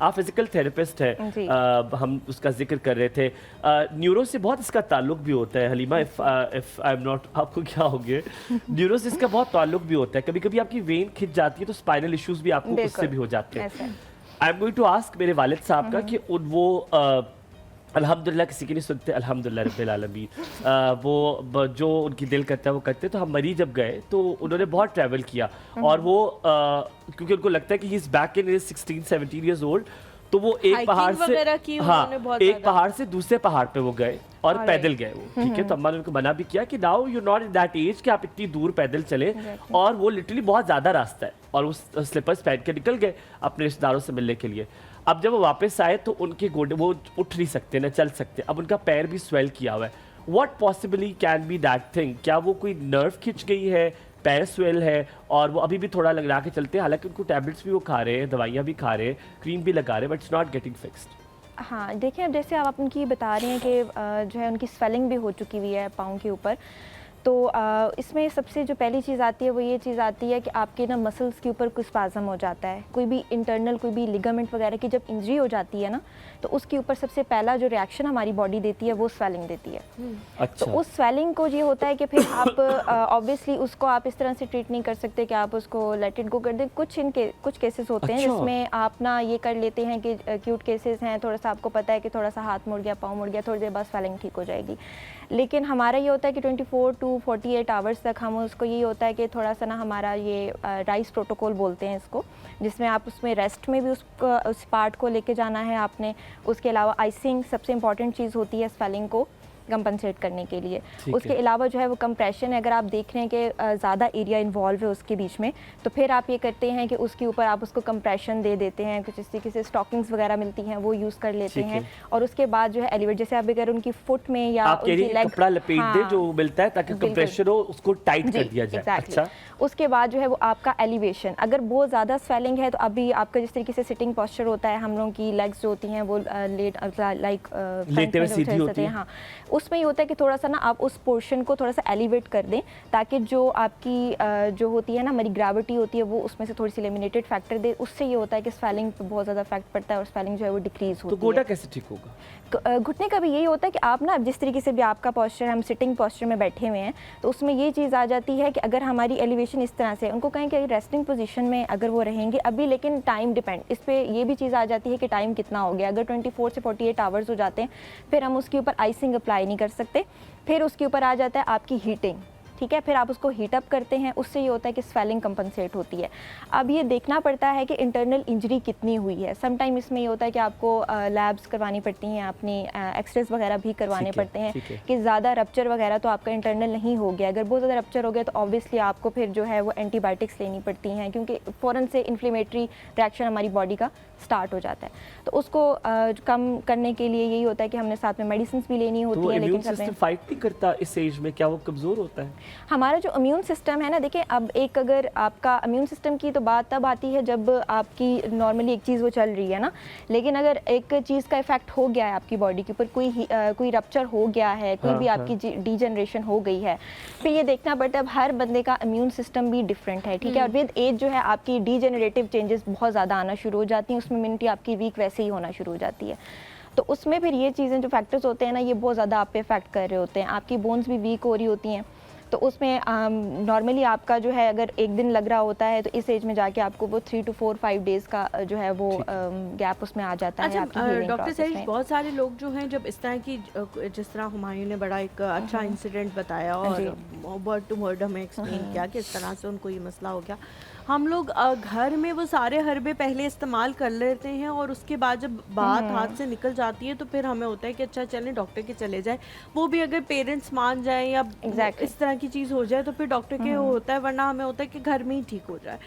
आप physical therapist हैं, हम उसका जिक्र कर रहे थे। न्यूरो से बहुत इसका ताल्लुक भी होता है Halima, if I am not, आपको क्या हो गया, न्यूरो से इसका बहुत ताल्लुक भी होता है। कभी कभी आपकी वेन खिंच जाती है तो स्पाइनल इश्यूज भी आपको उससे भी हो जाते हैं। I am going to ask मेरे वालिद साहब का कि वो अल्हम्दुलिल्लाह, किसी की नहीं सुनते, अल्हम्दुलिल्लाह रब्बिल आलमीन, वो जो उनकी दिल करता है वो करते। तो हम मरी जब गए तो उन्होंने बहुत ट्रैवल किया, और वो क्योंकि उनको लगता है कि he is back in 16-17 years old, तो वो एक पहाड़ से, एक पहाड़ से दूसरे पहाड़ पे वो गए और पैदल गए वो, ठीक है। तो अम्मा ने उनको मना भी किया कि now you not in that age कि आप इतनी दूर पैदल चले, और वो लिटरली बहुत ज़्यादा रास्ता है, और उस स्लीपर्स पहन के निकल गए अपने रिश्तेदारों से मिलने के लिए। अब जब वो वापस आए तो उनके गोडे, वो उठ नहीं सकते, ना चल सकते, अब उनका पैर भी स्वेल किया हुआ है। What possibly can be that thing? क्या वो कोई नर्व खिंच गई है, पैर स्वेल है, और वो अभी भी थोड़ा लगा के चलते हैं, हालांकि उनको टैबलेट्स भी वो खा रहे हैं, दवाइयाँ भी खा रहे हैं, क्रीम भी लगा रहे हैं, but it's not getting fixed. हाँ, देखिए अब जैसे आप उनकी बता रहे हैं कि जो है उनकी स्वेलिंग भी हो चुकी हुई है पाँव के ऊपर, तो इसमें सबसे जो पहली चीज़ आती है वो ये चीज़ आती है कि आपके ना मसल्स के ऊपर कुछ स्पाज़म हो जाता है। कोई भी इंटरनल, कोई भी लिगामेंट वगैरह की जब इंजरी हो जाती है ना, तो उसके ऊपर सबसे पहला जो रिएक्शन हमारी बॉडी देती है वो स्वेलिंग देती है। अच्छा। तो उस स्वेलिंग को ये होता है कि फिर आप ऑब्वियसली उसको आप इस तरह से ट्रीट नहीं कर सकते कि आप उसको लेट इट गो कर दें। कुछ केसेस होते हैं जिसमें आप ना ये कर लेते हैं कि एक्यूट केसेस हैं, थोड़ा सा आपको पता है कि थोड़ा सा हाथ मुड़ गया, पाँव मुड़ गया, थोड़ी देर बाद स्वेलिंग ठीक हो जाएगी। लेकिन हमारा ये होता है कि 24 to 48 आवर्स तक हम उसको, ये होता है कि थोड़ा सा ना हमारा ये राइस प्रोटोकॉल बोलते हैं इसको, जिसमें आप उसमें रेस्ट में भी उस पार्ट को लेके जाना है आपने। उसके अलावा आइसिंग सबसे इंपॉर्टेंट चीज़ होती है स्वेलिंग को कंपनसेट करने के लिए। उसके अलावा जो है वो कंप्रेशन है, अगर आप देख रहे हैं कि ज़्यादा एरिया इन्वॉल्व है उसके बीच में, तो फिर आप ये करते हैं कि उसके ऊपर आप उसको कंप्रेशन दे देते हैं, कुछ इस तरीके से स्टॉकिंग्स वगैरह मिलती हैं वो यूज़ कर लेते हैं। और उसके बाद जो है एलिवेट, जैसे आप अगर उनकी फुट में या उनकी लेग कपड़ा लपेट दे जो मिलता है ताकि कंप्रेशन हो, उसको टाइट कर दिया जाए। अच्छा। उसके बाद जो है वो आपका एलिवेशन, अगर बहुत ज़्यादा स्वेलिंग है तो अभी आपका जिस तरीके से सिटिंग पोस्चर होता है, हम लोगों की लेग्स जो होती हैं वो लेटे हुए सीधी होती है, हाँ, उसमें ये होता है कि थोड़ा सा ना आप उस पोर्शन को थोड़ा सा एलिवेट कर दें, ताकि जो आपकी जो होती है ना हमारी ग्रेविटी होती है वो उसमें से थोड़ी सी एलिमिनेटेड फैक्टर दे। उससे ये होता है कि स्वेलिंग पे बहुत ज़्यादा इफेक्ट पड़ता है और स्वेलिंग जो है वो डिक्रीज होती है। तो गोडा कैसे ठीक होगा? घुटने का भी यही होता है कि आप ना जिस तरीके से भी आपका पोस्चर, हम सिटिंग पोस्चर में बैठे हुए हैं, तो उसमें ये चीज़ आ जाती है कि अगर हमारी एलिवेशन इस तरह से, उनको कहें कि रेस्टिंग पोजीशन में अगर वो रहेंगे अभी, लेकिन टाइम डिपेंड, इस पे ये भी चीज़ आ जाती है कि टाइम कितना हो गया। अगर 24 से 48 आवर्स हो जाते हैं, फिर हम उसके ऊपर आइसिंग अप्लाई नहीं कर सकते। फिर उसके ऊपर आ जाता है आपकी हीटिंग, ठीक है, फिर आप उसको हीट अप करते हैं, उससे ये होता है कि स्वेलिंग कंपनसेट होती है। अब ये देखना पड़ता है कि इंटरनल इंजरी कितनी हुई है। सम टाइम इसमें ये होता है कि आपको लैब्स करवानी पड़ती हैं, अपनी एक्सरेज वगैरह भी करवाने पड़ते हैं कि ज़्यादा रप्चर वगैरह तो आपका इंटरनल नहीं हो गया। अगर बहुत ज़्यादा रप्चर हो गया तो ऑब्वियसली आपको फिर जो है वो एंटीबायोटिक्स लेनी पड़ती हैं, क्योंकि फ़ौरन से इन्फ्लेमेटरी रिएक्शन हमारी बॉडी का स्टार्ट हो जाता है। तो उसको कम करने के लिए यही होता है कि हमने साथ में मेडिसिन भी लेनी होती है। लेकिन सिस्टम फाइट नहीं करता इस एज में, क्या वो कमज़ोर होता है? हमारा जो इम्यून सिस्टम है ना, देखिए अब एक, अगर आपका इम्यून सिस्टम की तो बात तब आती है जब आपकी नॉर्मली एक चीज़ वो चल रही है ना, लेकिन अगर एक चीज़ का इफेक्ट हो गया है आपकी बॉडी के ऊपर, कोई रप्चर हो गया है, कोई भी आपकी डिजनरेशन हो गई है, फिर ये देखना पड़ता है। अब हर बंदे का इम्यून सिस्टम भी डिफरेंट है, ठीक है, और विद एज जो है आपकी डीजेनरेटिव चेंजेस बहुत ज़्यादा आना शुरू हो जाती हैं, उसमें इम्यूनिटी आपकी वीक वैसे ही होना शुरू हो जाती है। तो उसमें फिर ये चीज़ें जो फैक्टर्स होते हैं ना, ये बहुत ज़्यादा आप पे इफेक्ट कर रहे होते हैं। आपकी बोन्स भी वीक हो रही होती हैं, तो उसमें नॉर्मली आपका जो है अगर एक दिन लग रहा होता है तो इस एज में जाके आपको वो 3 to 4-5 डेज़ का जो है वो गैप उसमें आ जाता है आपकी हीलिंग डॉक्टर प्रोसेस सही, में। बहुत सारे लोग जो हैं जब इस तरह की, जिस तरह हुमायूं ने बड़ा एक अच्छा इंसिडेंट बताया और वर्ड टू वर्ड हमें एक्सप्लेन किया कि इस तरह से उनको ये मसला हो गया, हम लोग घर में वो सारे हर्बे पहले इस्तेमाल कर लेते हैं और उसके बाद जब बात हाथ से निकल जाती है तो फिर हमें होता है कि अच्छा चलें डॉक्टर के चले जाए। वो भी अगर पेरेंट्स मान जाएं या इस तरह की चीज़ हो जाए तो फिर डॉक्टर के होता है, वरना हमें होता है कि घर में ही ठीक हो जाए।